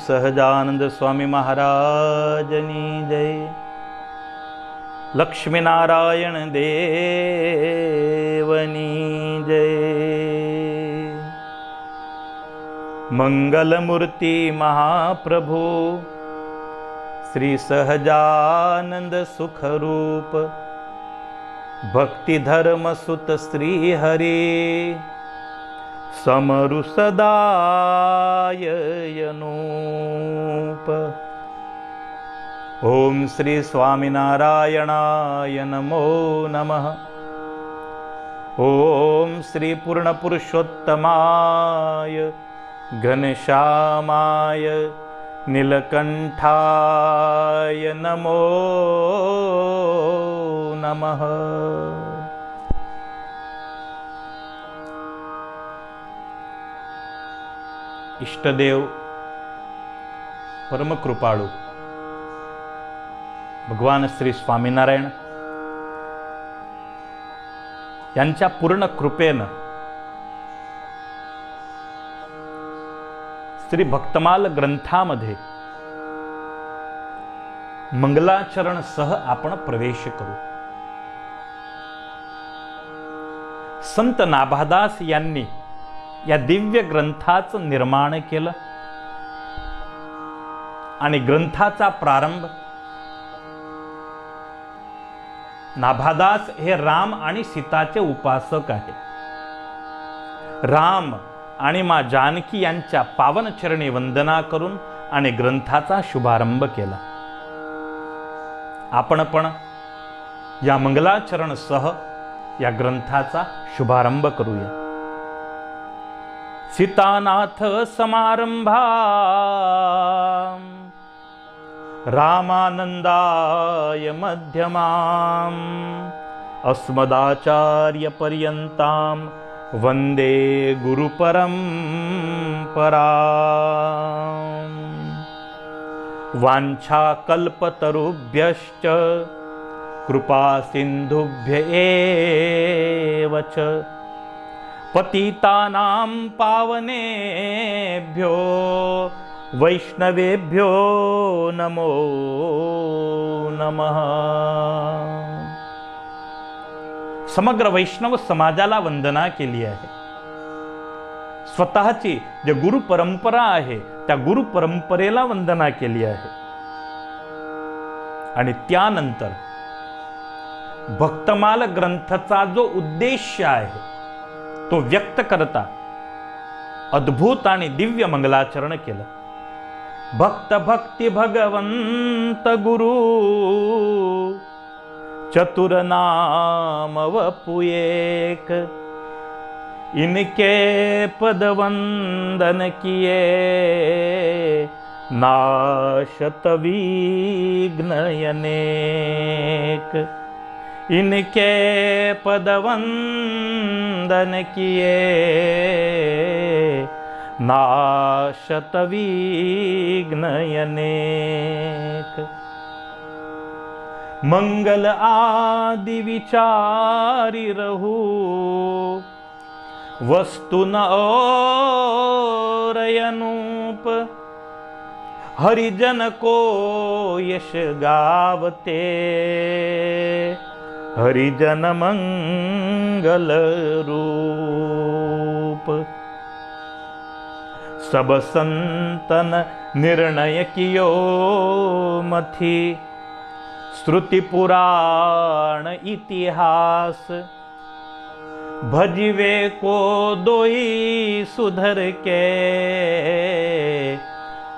सहजानंद स्वामी महाराजनी जय। लक्ष्मीनारायण देवनी जय। मंगलमूर्ति महाप्रभु श्री सहजानंद सुखरूप भक्ति धर्म सुत श्री हरि समरु सदायनूप। ओम श्री स्वामीनारायणाय नमो नमः। ओम श्री पूर्ण पुरुषोत्तमाय घनश्यामाय नीलकंठाय नमो नमः। इष्टदेव परम कृपाळू भगवान श्री स्वामीनारायण यांच्या पूर्ण कृपेनं श्री भक्तमाल ग्रंथामध्ये मंगलाचरण सह आपण प्रवेश करू। संत नाभादास यांनी या दिव्य ग्रंथाचं निर्माण केलं आणि ग्रंथाचा प्रारंभ नाभादास हे राम आणि सीताचे उपासक आहे। राम आणि माँ जानकी यांच्या पावन चरणी वंदना करून आणि ग्रंथाचा शुभारंभ केला। आपण पण या मंगलाचरण सह या ग्रंथाचा शुभारंभ करूया। सीतानाथ समारंभा रामानंदाय मध्यमाम अस्मदाचार्य पर्यंताम वंदे गुरुपरंपराम। वाञ्छा कल्पतरुभ्यश्च कृपा सिन्धुभ्य एव च पतितानां पावनेभ्यो वैष्णवेभ्यो नमो नमः। समग्र वैष्णव समाजाला वंदना केली आहे। स्वतःची जे गुरु परंपरा आहे त्या गुरु परंपरेला वंदना केली आहे आणि त्यानंतर भक्तमाल ग्रंथाचा जो उद्देश आहे तो व्यक्त करता अद्भुत आणि दिव्य मंगलाचरण केलं। भक्त भक्ति भगवंत गुरु चतुर नाम वपुएक इनके पद वंदन किए नाशत विघ्न अनेक। इनके पद वंदन किए नाशत विघ्न अनेक। मंगल आदि विचारी रहू वस्तु न और अनूप। हरिजन को यश गावते हरिजन मंगल रूप। सब संतन निर्णय कियो मथि श्रुति पुराण इतिहास। भजिवे को दोई सुधर के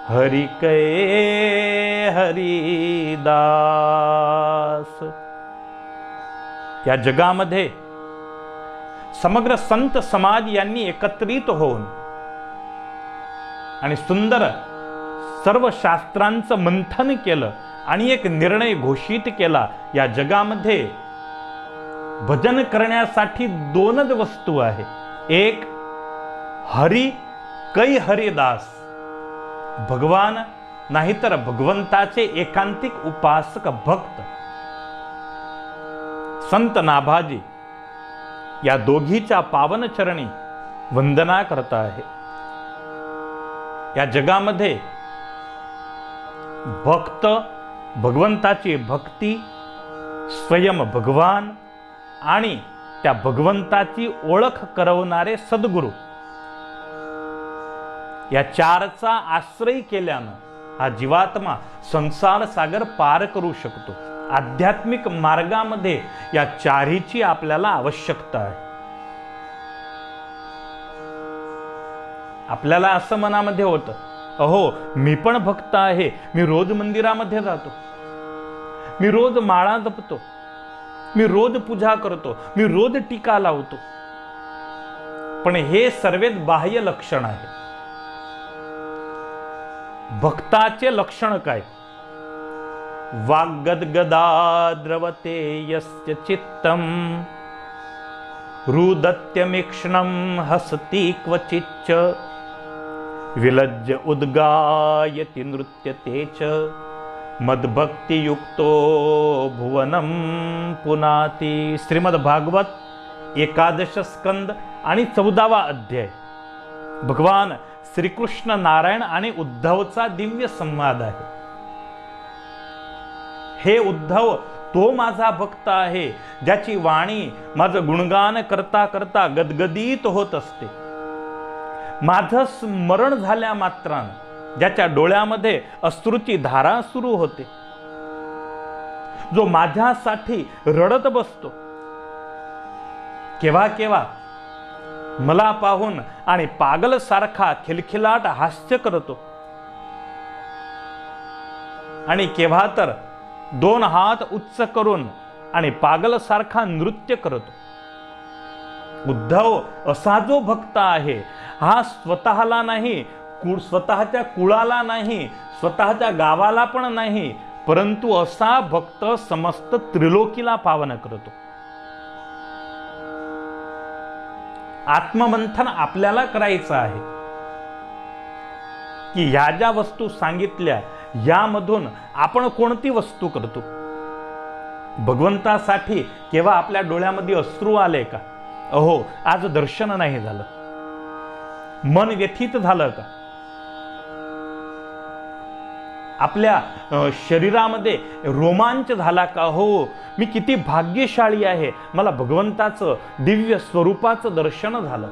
हरि के हरिदास। या जगामध्ये समग्र संत समाज यांनी एकत्रित होऊन आणि सुंदर सर्व शास्त्रांचं मंथन केलं आणि एक निर्णय घोषित केला। या जगामध्ये भजन करण्यासाठी दोनच वस्तू आहे, एक हरी कै हरिदास भगवान, नाहीतर भगवंताचे एकांतिक उपासक भक्त। संत नाभाजी या दोघीच्या पावन चरणी वंदना करता आहे. या जगामध्ये भक्त, भगवंताची भक्ती, स्वयं भगवान आणि त्या भगवंताची ओळख करवणारे सद्गुरू, या चारचा आश्रय केल्यानं हा जीवात्मा संसार सागर पार करू शकतो. आध्यात्मिक मार्गामध्ये या चारीची आपल्याला आवश्यकता आहे. आपल्याला असं मनामध्ये होतं, अहो मी पण भक्त आहे, मी रोज मंदिरामध्ये जातो, मी रोज माळा जपतो, मी रोज पूजा करतो, मी रोज टीका लावतो. पण हे सर्वात बाह्य लक्षण आहे. भक्ताचे लक्षण काय? वाग्गद्गदा द्रवते यस्य चित्तम रुदत्यमीक्ष्णं हसति क्वचिच्च विलज्ज उद्गायति नृत्यते च मद्भक्तियुक्तो भुवनं पुनाति. श्रीमद भागवत 11 स्कंद आणि 14वा अध्याय. भगवान श्रीकृष्ण नारायण आणि उद्धवचा दिव्य संवाद आहे. हे उद्धव, तो माझा भक्त आहे, ज्याची वाणी माझं गुणगान करता करता गदगदीत होत असते. माझं स्मरण झाल्या मात्रानं ज्याच्या डोळ्यामध्ये अश्रूची धारा सुरू होते, जो माझ्यासाठी रडत बसतो. केव्हा केव्हा मला पाहून आणि पागल सारखा खिलखिलाट हास्य करतो, आणि केव्हा तर 2 हात उच्च करून आणि पागल सारखा नृत्य करतो. उद्धव असा जो भक्त आहे, हा स्वतःला नाही, स्वतःच्या कुळाला नाही, स्वतःच्या गावाला पण नाही, परंतु असा भक्त समस्त त्रिलोकीला पावन करतो. आत्ममंथन आपल्याला करायचं आहे की ह्या ज्या वस्तू सांगितल्या यामधून आपण कोणती वस्तू करतो. भगवंतासाठी केव्हा आपल्या डोळ्यामध्ये अश्रू आले का? अहो आज दर्शन नाही झालं, मन व्यथित झालं का? आपल्या शरीरामध्ये रोमांच झाला का? हो मी किती भाग्यशाळी आहे, मला भगवंताचं दिव्य स्वरूपाचं दर्शन झालं.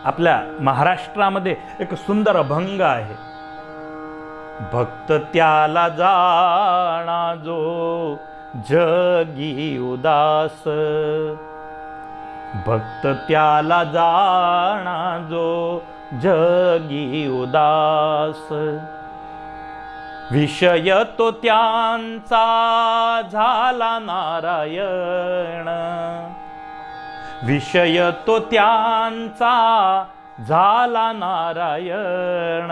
आपल्या महाराष्ट्रामध्ये एक सुंदर अभंग आहे. भक्त त्याला जाणा जो जगी उदास, भक्त त्याला जाणा जो जगी उदास, विषय तो त्यांचा झाला नारायण, विषय तो त्यांचा झाला नारायण.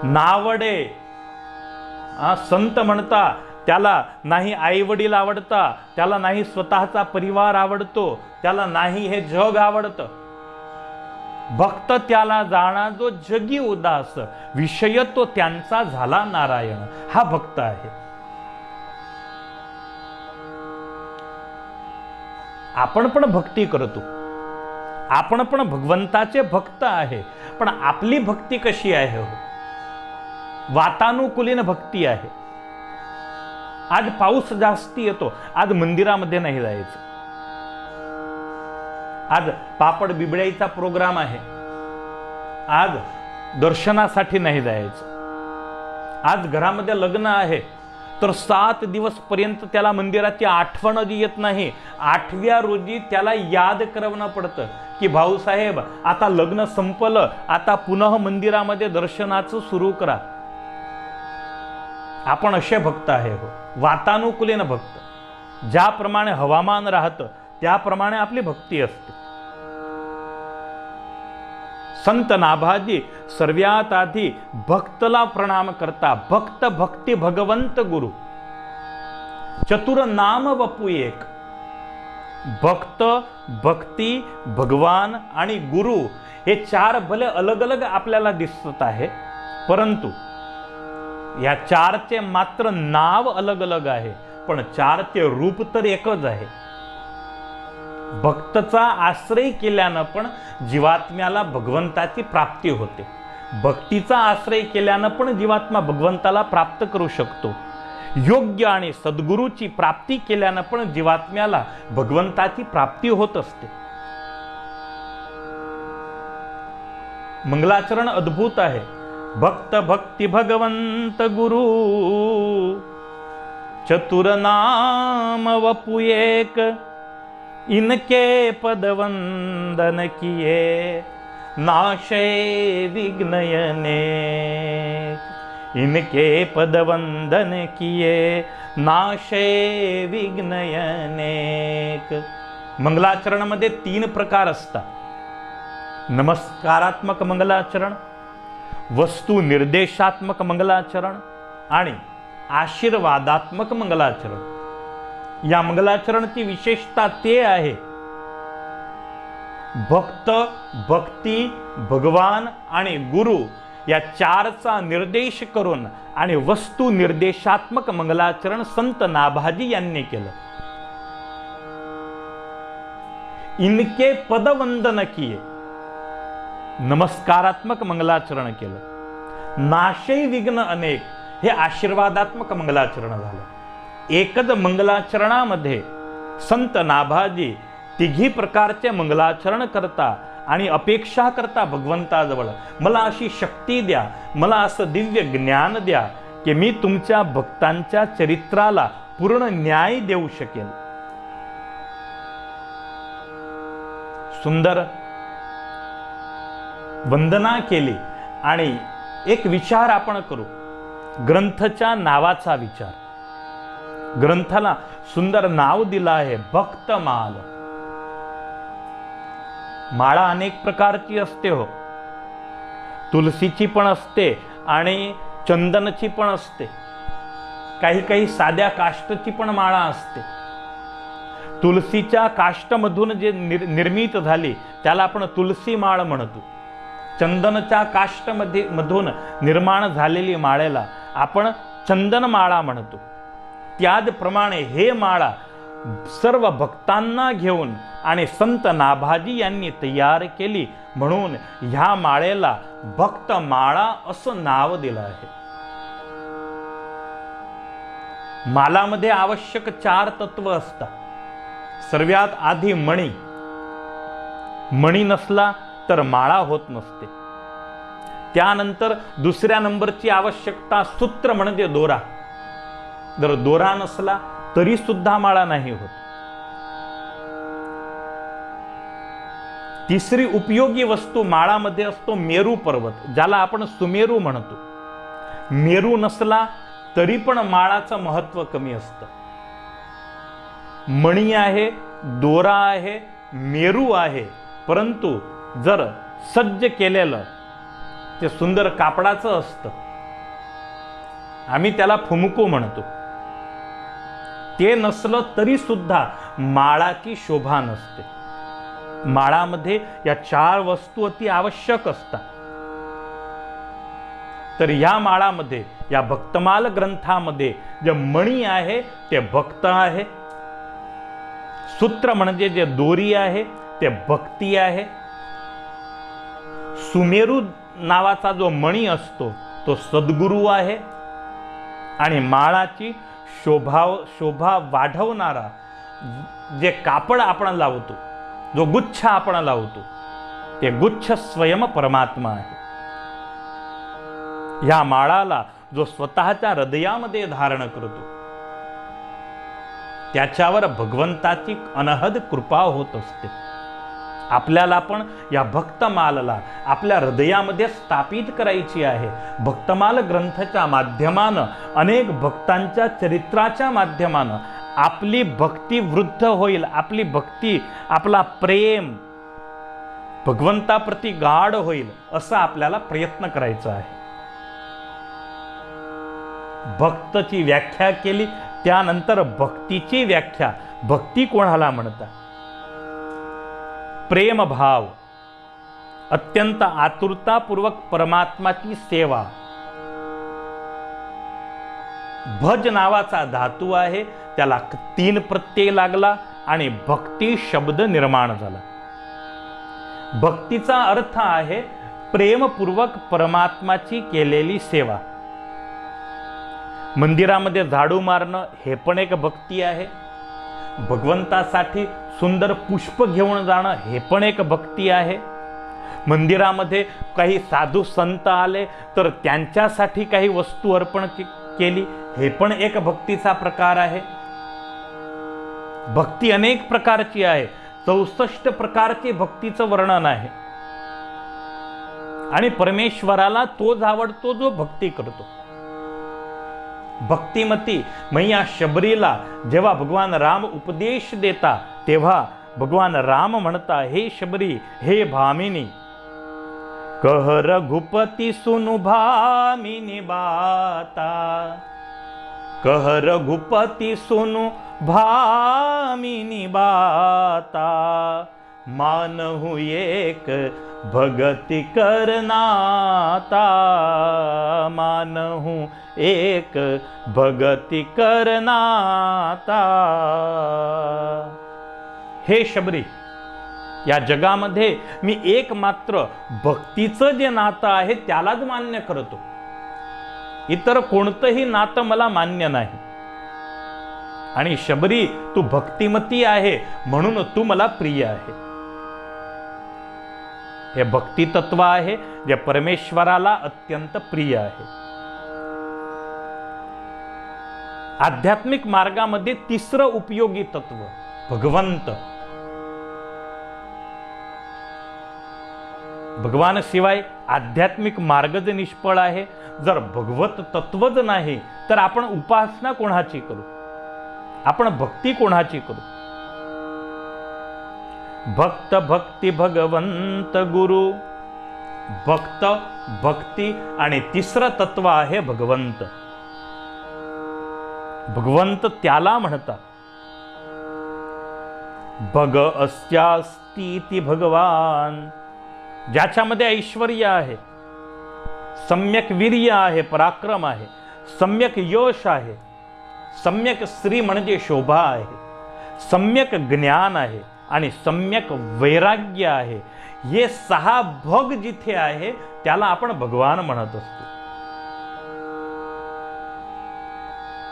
नावडे संत म्हणता, त्याला नाही आई वडील आवडता, त्याला नाही स्वतःचा परिवार आवडतो, त्याला नाही हे जग आवडतं. भक्त त्याला जाणा जो जगी उदास, विषय तो त्यांचा झाला नारायण. हा भक्त आहे. आपण पण भक्ती करतो, आपण पण भगवंताचे भक्त आहे, पण आपली भक्ती कशी आहे? हो वातानुकूलीन भक्ती आहे. आज पाऊस जास्ती येतो, आज मंदिरामध्ये नाही जायचं, आज पापड बिबड्याचा प्रोग्राम आहे, आज दर्शनासाठी नाही जायचं, आज घरामध्ये लग्न आहे, तर 7 दिवस पर्यंत त्याला मंदिराची आठवण येत नाही. 8व्या रोजी त्याला याद करवणं पडतं की भाऊसाहेब आता लग्न संपलं, आता पुन्हा मंदिरामध्ये दर्शनाचं सुरू करा. आपण असे भक्त आहे. हो वातानुकूलीन भक्त. ज्याप्रमाणे हवामान राहतं त्याप्रमाणे आपली भक्ती असते. संत नाभाजी सर्वात आधी भक्तला प्रणाम करता. भक्त भक्ती भगवंत गुरु, चतुर नाम वपू एक. भक्त, भक्ती, भगवान आणि गुरु हे 4 भले अलग अलग आपल्याला दिसत आहे, परंतु या चारचे मात्र नाव अलग अलग आहे, पण चारचे रूप तर एकच आहे. भक्तचा आश्रय केल्यानं पण जीवात्म्याला भगवंताची प्राप्ती होते. भक्तीचा आश्रय केल्यानं पण जीवात्मा भगवंताला प्राप्त करू शकतो. योग्य आणि सद्गुरूची प्राप्ती केल्यानं पण जीवात्म्याला भगवंताची प्राप्ती होत असते. मंगलाचरण अद्भुत आहे. भक्त भक्ती भगवंत गुरु, चतुर नाम वपु एक, इनके पद वंदन किए, नाशे विघ्नयने. इनके पद वंदन किए, नाशे विघ्नयनेक. मंगलाचरणामध्ये 3 प्रकार असतात. नमस्कारात्मक मंगलाचरण, वस्तू निर्देशात्मक मंगलाचरण आणि आशीर्वादात्मक मंगलाचरण. या मंगलाचरणची विशेषता ते आहे, भक्त, भक्ती, भगवान आणि गुरु या 4चा निर्देश करून आणि वस्तू निर्देशात्मक मंगलाचरण संत नाभाजी यांनी केलं. इनके पदवंदन किए, नमस्कारात्मक मंगलाचरण केलं. नाशे विघ्न अनेक, हे आशीर्वादात्मक मंगलाचरण झालं. एकच मंगलाचरणामध्ये संत नाभाजी 3 प्रकारचे मंगलाचरण करता आणि अपेक्षा करता भगवंताजवळ, मला अशी शक्ती द्या, मला असं दिव्य ज्ञान द्या की मी तुमच्या भक्तांच्या चरित्राला पूर्ण न्याय देऊ शकेल. सुंदर वंदना केली आणि एक विचार आपण करू, ग्रंथच्या नावाचा विचार. ग्रंथाला सुंदर नाव दिलं आहे, भक्तमाल. माळा अनेक प्रकारची असते हो. तुलसीची पण असते आणि चंदनची पण असते. काही साध्या काष्टची पण माळा असते. तुलसीच्या काष्टमधून जे निर्मित झाली त्याला आपण तुलसी माळ म्हणतो. चंदनच्या काष्टमधून निर्माण झालेली माळेला आपण चंदनमाळा म्हणतो. त्याचप्रमाणे हे माळा सर्व भक्तांना घेऊन आणि संत नाभाजी यांनी तयार केली, म्हणून ह्या माळेला भक्त माळा असं नाव दिलं आहे. मालामध्ये आवश्यक 4 तत्व असतात. सर्वात आधी मणी. मणी नसला तर माळा होत नसते. त्यानंतर दुसऱ्या नंबरची आवश्यकता सूत्र म्हणजे दोरा. जर दोरा नसला तरी सुद्धा माळा नाही होत. तिसरी उपयोगी वस्तू माळामध्ये असतो मेरू पर्वत, ज्याला आपण सुमेरू म्हणतो. मेरू नसला तरी पण माळाचं महत्व कमी असतं. मणी आहे, दोरा आहे, मेरू आहे, परंतु जर सज्ज केलेलं ते सुंदर कापडाचं असतं, आम्ही त्याला फुमको म्हणतो, ते नसलं तरी सुद्धा माळाची शोभा नसते. माळामध्ये या 4 वस्तू अति आवश्यक असतात. तर या माळामध्ये, या भक्तमाल ग्रंथामध्ये जे मणी आहे ते भक्त आहे, सूत्र म्हणजे जे दोरी आहे ते भक्ती आहे, सुमेरू नावाचा जो मणी असतो तो सद्गुरू आहे, आणि माळाची शोभा वाढवणारा जे कापड आपण लावतो, जो गुच्छ आपण लावतो, ते गुच्छ स्वयं परमात्मा आहे. या माळाला जो स्वतःच्या हृदयामध्ये धारण करतो त्याच्यावर भगवंताची अनहद कृपा होत असते. आपल्याला पण या भक्तमालला आपल्या हृदयामध्ये स्थापित करायची आहे. भक्तमाल ग्रंथाच्या माध्यमानं, अनेक भक्तांच्या चरित्राच्या माध्यमानं आपली भक्ती वृद्ध होईल. आपली भक्ती, आपला प्रेम भगवंताप्रती गाढ होईल, असा आपल्याला प्रयत्न करायचा आहे. भक्तची व्याख्या केली, त्यानंतर भक्तीची व्याख्या. भक्ती कोणाला म्हणतात? प्रेम भाव, अत्यंत आतुरतापूर्वक परमात्माची सेवा, भज नावाचा धातू आहे, त्याला 3 प्रत्यय लागला आणि भक्ती शब्द निर्माण झाला. भक्तीचा अर्थ आहे प्रेमपूर्वक परमात्माची केलेली सेवा. मंदिरामध्ये झाडू मारणं हे पण एक भक्ती आहे. भगवंतासाठी सुंदर पुष्प घेऊन जाणं हे पण एक भक्ती आहे. मंदिरामध्ये काही साधू संत आले तर त्यांच्यासाठी काही वस्तू अर्पण केली हे पण एक भक्तीचा प्रकार आहे. भक्ती अनेक प्रकारची आहे. 64 प्रकारचे भक्तीचं वर्णन आहे. आणि परमेश्वराला तोच आवडतो जो भक्ती करतो. भक्तिमती मैया शबरीला जेव्हा भगवान राम उपदेश देता तेव्हा भगवान राम म्हणता, हे शबरी, हे भामिनी, कह रघुपती सुनु भामिनी बाता, कह रघुपती सुनु भामिनी बाता, मानहु एक भगति करनाता, मानहु एक भगति करनाता. हे शबरी, या जगामध्ये मी एकमात्र भक्तीचं जे नातं आहे त्यालाच मान्य करतो. इतर कोणतंही नातं मला मान्य नाही. आणि शबरी, तू भक्तिमती आहे म्हणून तू मला प्रिय आहे. हे भक्ती तत्व आहे जे परमेश्वराला अत्यंत प्रिय आहे. आध्यात्मिक मार्गामध्ये 3रं उपयोगी तत्व भगवंत. भगवानशिवाय आध्यात्मिक मार्गच निष्फळ आहे. जर भगवत तत्वच नाही तर आपण उपासना कोणाची करू, आपण भक्ती कोणाची करू. भक्त भक्ती भगवंत गुरु. भक्त, भक्ती आणि 3रं तत्व आहे भगवंत. भगवंत त्याला म्हणतात. भग अस्यास्तीति भगवान, ज्याच्यामध्ये ऐश्वर्य आहे, सम्यक वीर्य आहे, पराक्रम आहे, सम्यक यश आहे, सम्यक श्री म्हणजे शोभा आहे, सम्यक ज्ञान आहे आणि सम्यक वैराग्य आहे. हे 6 भग जिथे आहे त्याला आपण भगवान म्हणत असतो.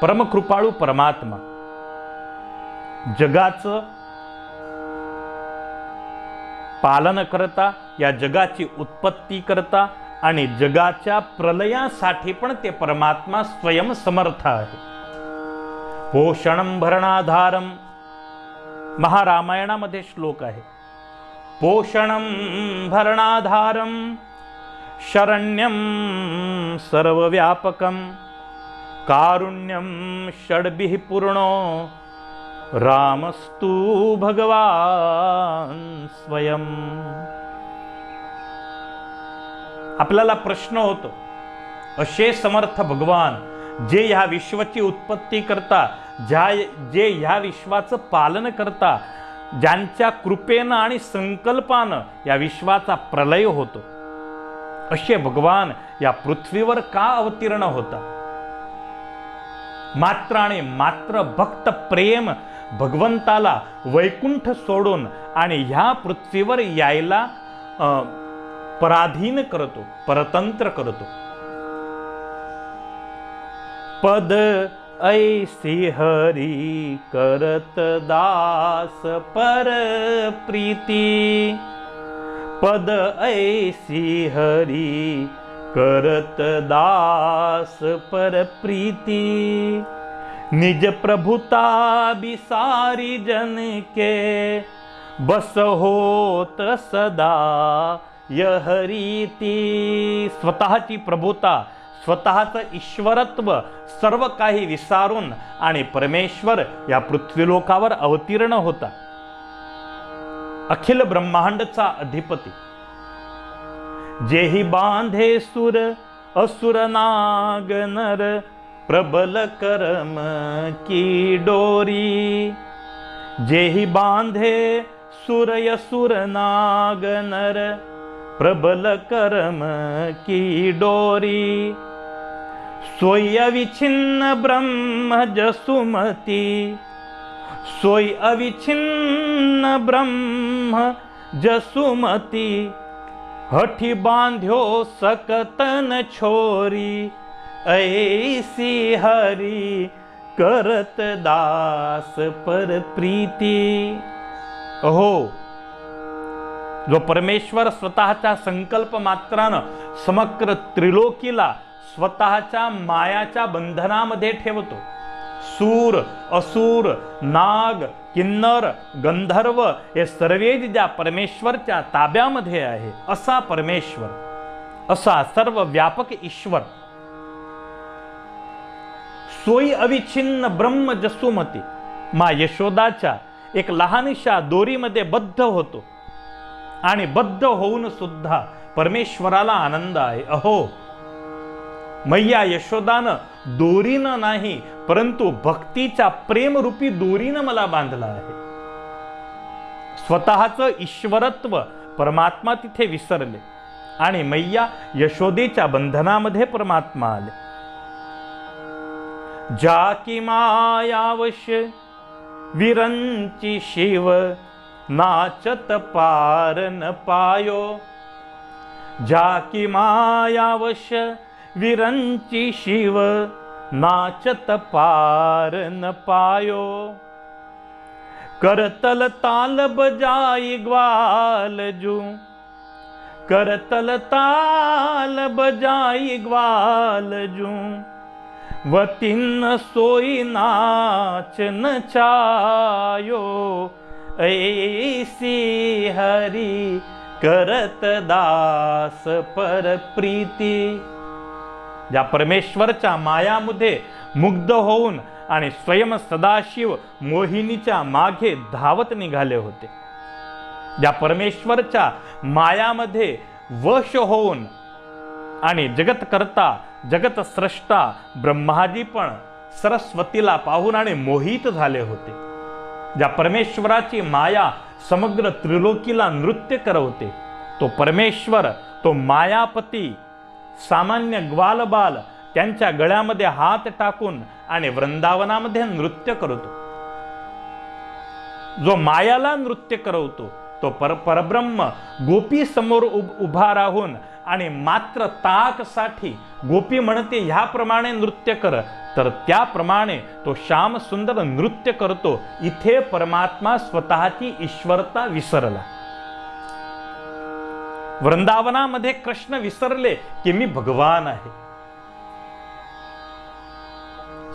परमकृपाळू परमात्मा, जगाचं पालन करता, या जगाची उत्पत्ती करता आणि जगाच्या प्रलयासाठी पण ते परमात्मा स्वयं समर्थ आहे. पोषणं भरणाधारम, महारामायणामध्ये श्लोक आहे. पोषणं भरणाधारम शरण्यं सर्वव्यापकं कारुण्यं षड्भिः पूर्णो रामस्तु भगवान स्वयं. आपल्याला प्रश्न होतो, असे समर्थ भगवान जे ह्या विश्वाची उत्पत्ती करता, जे ह्या विश्वाचं पालन करता, ज्यांच्या कृपेनं आणि संकल्पानं या विश्वाचा प्रलय होतो, असे भगवान या पृथ्वीवर का अवतीर्ण होता? मात्र आणि मात्र भक्त प्रेम भगवंताला वैकुंठ सोडून आणि ह्या पृथ्वीवर यायला पराधीन करतो, परतंत्र करतो. पद ऐसी हरी करत दास पर प्रीती, पद ऐसी हरी करत दास पर प्रीति, निज प्रभुता बिसारी जन के बस होत सदा यह रीती. स्वतःची प्रभुता, स्वतःचं ईश्वरत्व सर्व काही विसारून आणि परमेश्वर या पृथ्वीलोकावर अवतीर्ण होता. अखिल ब्रह्मांडचा अधिपती. जेहि बांधे सुर असुर नाग नर, प्रबल कर्म की डोरी. जेहि बांधे सुर असुर नाग नर, प्रबल कर्म की डोरी. सोय अविच्छिन्न ब्रह्म जसुमती, सोय अविच्छिन्न ब्रह्म जसुमती, हठी बांध्यो सकतन छोरी, ऐसी हरी करत दास पर प्रीती. अहो, जो परमेश्वर स्वतःच्या संकल्प मात्रानं समग्र त्रिलोकीला स्वतःच्या मायाच्या बंधनामध्ये ठेवतो. सूर, असुर, नाग, किन्नर, गंधर्व हे सर्वच ज्या परमेश्वरच्या ताब्यामध्ये आहे, असा परमेश्वर, असा सर्व व्यापक ईश्वर, सोयी अविच्छिन्न ब्रह्म जसुमती, मा यशोदाच्या एक लहानशा दोरीमध्ये बद्ध होतो आणि बद्ध होऊन सुद्धा परमेश्वराला आनंद आहे. अहो, मैया यशोदानं दोरीनं नाही परंतु भक्तीच्या प्रेमरूपी दोरीनं मला बांधलं आहे. स्वतःचं ईश्वरत्व परमात्मा तिथे विसरले आणि मैया यशोदेच्या बंधनामध्ये परमात्मा आले. जाकी मायावश विरंची शिव, नाचत पार न पायो. जाकी मायावश विरंची शिव, नाचत पार न पायो. करतल ताल बजाई ग्वाल जू, करतल ताल बजाई ग्वाल जू, वतिन सोई नाच नचायो. ऐसी हरी करत दास पर प्रीती. ज्या परमेश्वरच्या मायामध्ये मुग्ध होऊन आणि स्वयं सदाशिव मोहिनीच्या मागे धावत निघाले होते, ज्या परमेश्वरच्या मायामध्ये वश होऊन आणि जगत करता जगत स्रष्टा ब्रह्माजी पण सरस्वतीला पाहून आणि मोहित झाले होते, ज्या परमेश्वराची माया समग्र त्रिलोकीला नृत्य करवते, तो परमेश्वर, तो मायापती सामान्य ग्वालबाल त्यांच्या गळ्यामध्ये हात टाकून आणि वृंदावनामध्ये नृत्य करतो. जो मायाला नृत्य करवतो तो परब्रह्म गोपी समोर उभा राहून आणि मात्र ताकसाठी गोपी म्हणते ह्याप्रमाणे नृत्य कर, तर त्याप्रमाणे तो श्याम सुंदर नृत्य करतो. इथे परमात्मा स्वतःची ईश्वरता विसरला. वृंदावनामध्ये कृष्ण विसरले की मी भगवान आहे.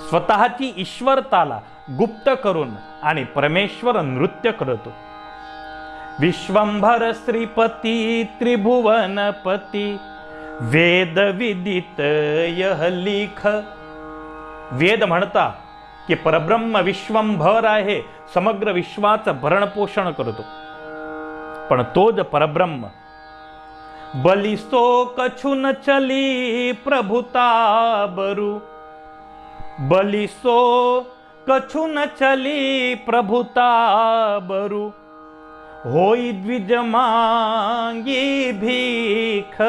स्वतःची ईश्वरताला गुप्त करून आणि परमेश्वर नृत्य करतो. विश्वंभर श्रीपती त्रिभुवनपती, वेद विदित यह लिख. वेद म्हणता की परब्रह्म विश्वंभर आहे, समग्र विश्वाचं भरणपोषण करतो. पण तोच परब्रह्म बलिसो कछु न चली प्रभुता बरू, बलिसो कछु न चली प्रभुता बरू, होई द्विज मांगी भीख,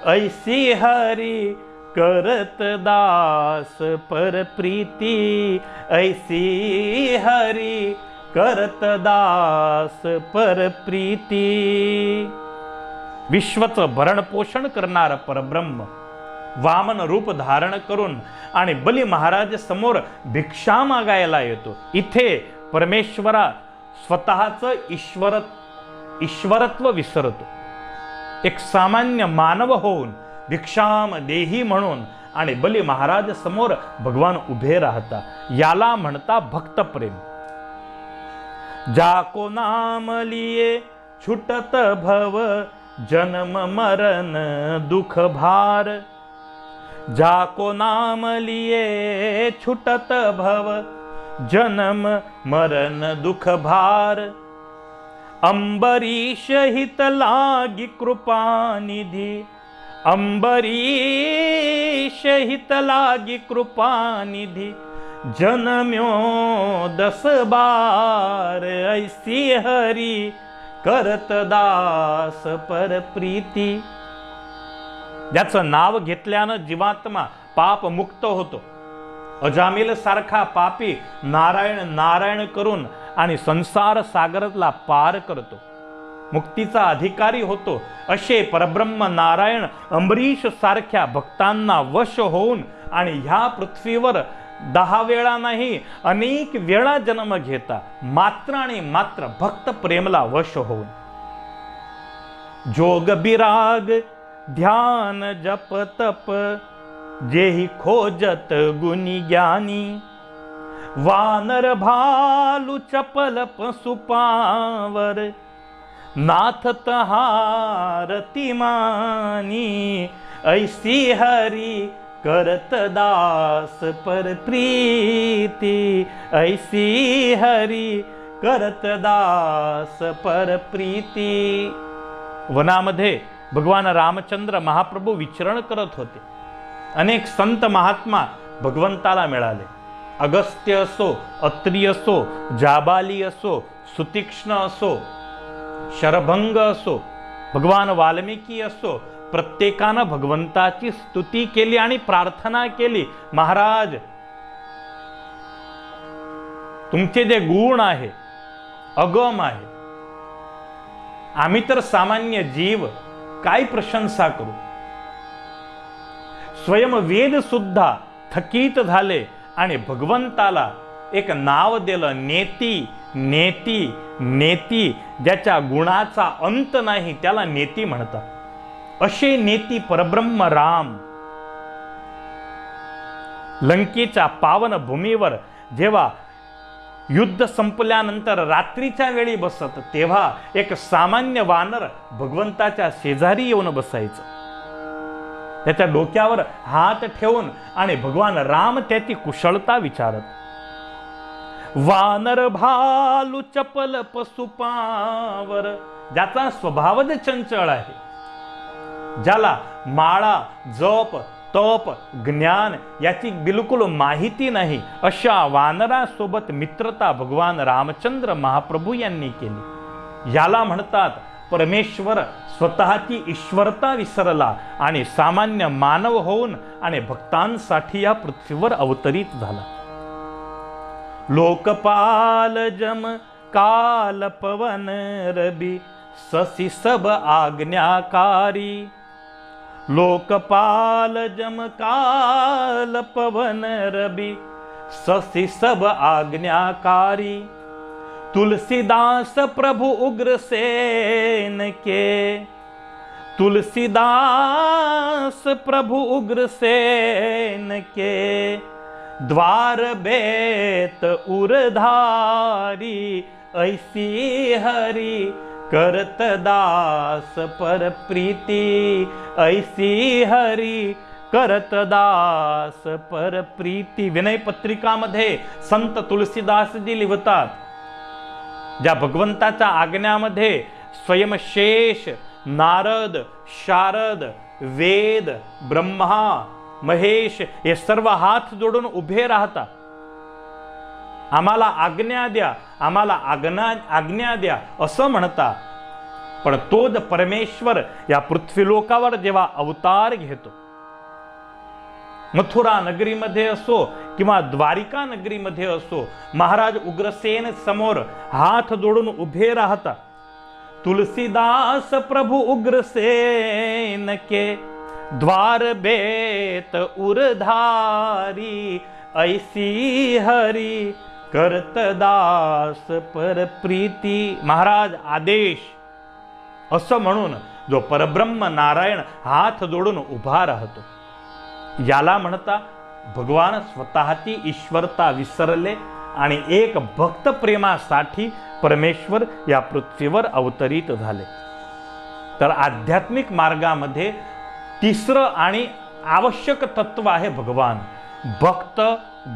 ऐसी हरि करत दास पर प्रीती, ऐसी हरि करत दास पर प्रीती. विश्वचं भरण पोषण करणारा परब्रह्म वामन रूप धारण करून आणि बली महाराज समोर भिक्षा मागायला येतो. इथे परमेश्वरा स्वतःचं ईश्वरत्व विसरतो. एक सामान्य मानव होऊन भिक्षाम देही म्हणून आणि बली महाराज समोर भगवान उभे राहता. याला म्हणता भक्त प्रेम. जाको नाम लिए छुटत भव, जन्म मरण दुख भार. जाको नाम लिए छुटत भव, जन्म मरण दुख भार. अंबरीश हित लागी कृपा निधी, अंबरीश हित लागी कृपा निधी, जन्म्यो 10 बार, ऐसी हरी करत दास पर प्रीती. ज्याचं नाव घेतल्यानं जीवात्मा पाप मुक्त होतो. अजामिल सारखा पापी नारायण नारायण करून आणि संसार सागराला पार करतो, मुक्तीचा अधिकारी होतो. असे परब्रह्म नारायण अंबरीश सारख्या भक्तांना वश होऊन आणि ह्या पृथ्वीवर 10 वेळा नाही अनेक वेळा जन्म घेता, मात्र आणि मात्र भक्त प्रेमला वश होऊन. जोग बिराग ध्यान जप तप जेहि खोजत गुणी ज्ञानी, वानर भालू चपल पशुपावर नाथ तहारती मानी. ऐसी हरि करत दास पर प्रीति, ऐसी हरि करत दास पर प्रीति. वनामध्ये भगवान रामचंद्र महाप्रभू विचरण करत होते. अनेक संत महात्मा भगवंताला मिळाले. अगस्त्य असो, अत्री असो, जाबाली असो, सुतीक्ष्ण असो, शरभंग असो, भगवान वाल्मिकी असो, प्रत्येकानं भगवंताची स्तुती केली आणि प्रार्थना केली. महाराज, तुमचे जे गुण आहे, अगम आहे, आम्ही तर सामान्य जीव, काय प्रशंसा करू. स्वयं वेद सुद्धा थकीत झाले आणि भगवंताला एक नाव दिलं, नेती नेती नेती. ज्याच्या गुणाचा अंत नाही त्याला नेती म्हणतात. असे नेती परब्रह्म राम लंकेच्या पावन भूमीवर जेव्हा युद्ध संपल्यानंतर रात्रीच्या वेळी बसत, तेव्हा एक सामान्य वानर भगवंताच्या शेजारी येऊन बसायचं. त्याच्या डोक्यावर हात ठेवून आणि भगवान राम त्याची कुशलता विचारत. वानर भालू चपल पशुपावर, ज्याचा स्वभावच चंचल आहे, ज्याला माळा जप तप ज्ञान याची बिलकुल माहिती नाही, अशा वानरासोबत मित्रता भगवान रामचंद्र महाप्रभू यांनी केली. याला म्हणतात परमेश्वर स्वतःची ईश्वरता विसरला आणि सामान्य मानव होऊन आणि भक्तांसाठी या पृथ्वीवर अवतरित झाला. लोकपाल जम काल पवन रवि ससी सब आज्ञाकारी. लोकपाल जम काल पवन रवि ससी सब आज्ञाकारी. तुलसीदास प्रभु उग्रसेन के, तुलसीदास प्रभु उग्रसेन के. द्वार बेत उरधारी, ऐसी हरि करत दास पर प्रीति. ऐसी हरि करत दास पर प्रीति. विनय पत्रिकामध्ये संत तुलसीदासजी लिहितात, ज्या भगवंताच्या आज्ञामध्ये स्वयंशेष नारद शारद वेद ब्रह्मा महेश हे सर्व हात जोडून उभे राहतात. आम्हाला आज्ञा द्या, आम्हाला आज्ञा द्या असं म्हणता. पण तोच परमेश्वर या पृथ्वीलोकावर जेव्हा अवतार घेतो, मथुरा नगरीमध्ये असो किंवा द्वारिका नगरीमध्ये असो, महाराज उग्रसेन समोर हात जोडून उभे राहतात. तुलसीदास प्रभु उग्रसेन के, द्वार बेत उरधारी. ऐसी हरि करत दास पर प्रीति. महाराज आदेश असं म्हणून जो परब्रह्म नारायण हात जोडून उभा राहतो, याला म्हणता भगवान स्वतःची ईश्वरता विसरले आणि एक भक्त प्रेमासाठी परमेश्वर या पृथ्वीवर अवतरित झाले. तर आध्यात्मिक मार्गामध्ये तिसरं आणि आवश्यक तत्व आहे भगवान. भक्त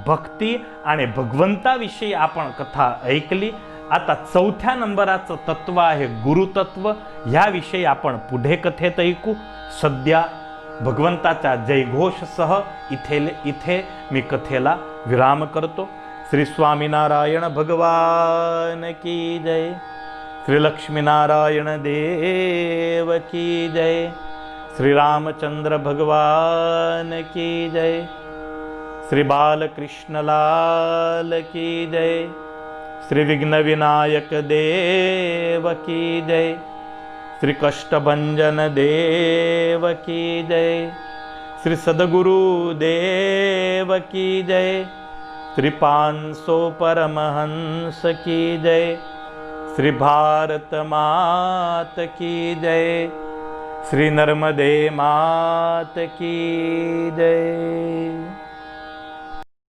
भक्ती आणि भगवंताविषयी आपण कथा ऐकली. आता चौथ्या नंबराचं तत्व आहे गुरुतत्व. ह्याविषयी आपण पुढे कथेत ऐकू. सध्या भगवंताच्या जयघोषसह इथे मी कथेला विराम करतो. श्री स्वामीनारायण भगवान की जय. श्री लक्ष्मीनारायण देव की जय. श्री रामचंद्र भगवान की जय। श्री बालकृष्ण लाल की जय। श्री विघ्न विनायक देव की जय। श्री कष्टभंजन देव की जय। श्री सद्गुरु देव की जय। श्री 500 परमहंस की जय। श्री भारत मात की जय। श्री नर्मदे मात की जय।